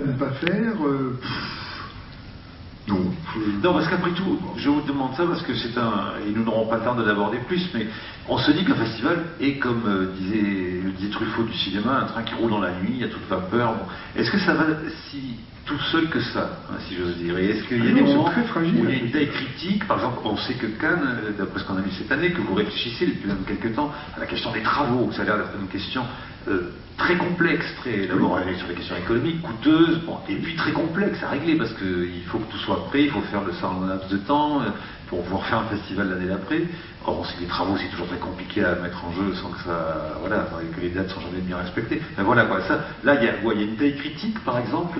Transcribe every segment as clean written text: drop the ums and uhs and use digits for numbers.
ne pas faire, non. Non, parce qu'après tout, je vous demande ça parce que et nous n'aurons pas le temps de l'aborder plus, mais on se dit qu'un festival est, comme disait Truffaut du cinéma, un train qui roule dans la nuit, à toute vapeur. Bon. Est-ce que ça va si tout seul que ça, hein, si j'ose dire? Et est-ce qu'il y a des moments très fragile, où il y a une taille critique? Par exemple, on sait que Cannes, d'après ce qu'on a vu cette année, que vous réfléchissez depuis même quelques temps à la question des travaux. Ça a l'air d'être une question très complexe, d'abord sur les questions économiques, coûteuses, bon, et puis très complexe à régler parce qu'il faut que tout soit prêt, il faut faire ça en un laps de temps pour pouvoir faire un festival l'année d'après. Or, on sait que les travaux, c'est toujours très compliqué à mettre en jeu sans que ça, voilà, que les dates sont jamais bien respectées. Mais voilà quoi, ça, là, il y a une taille critique, par exemple,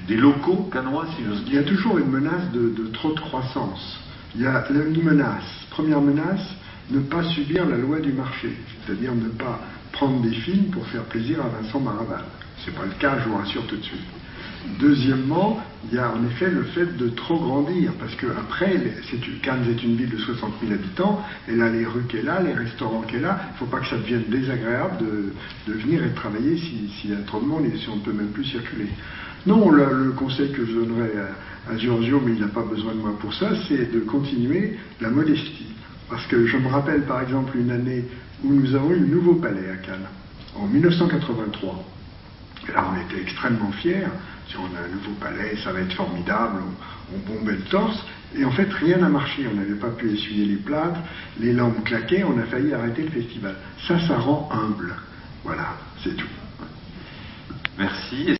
des locaux cannois, si j'ose dire. Il y a toujours une menace de trop de croissance. Il y a une menace. Première menace, ne pas subir la loi du marché, c'est-à-dire ne pas prendre des films pour faire plaisir à Vincent Maraval. Ce n'est pas le cas, je vous rassure tout de suite. Deuxièmement, il y a en effet le fait de trop grandir, parce que après, Cannes est une ville de 60 000 habitants, elle a les rues qu'elle a, les restaurants qu'elle a, il ne faut pas que ça devienne désagréable de venir et de travailler s'il y a trop de monde et si on ne peut même plus circuler. Non, le conseil que je donnerais à Giorgio, mais il n'a pas besoin de moi pour ça, c'est de continuer la modestie. Parce que je me rappelle par exemple une année où nous avons eu le nouveau palais à Cannes, en 1983. Et là, on était extrêmement fiers. Si on a un nouveau palais, ça va être formidable, on bombait le torse. Et en fait, rien n'a marché. On n'avait pas pu essuyer les plâtres, les lampes claquaient, on a failli arrêter le festival. Ça rend humble. Voilà, c'est tout. Merci.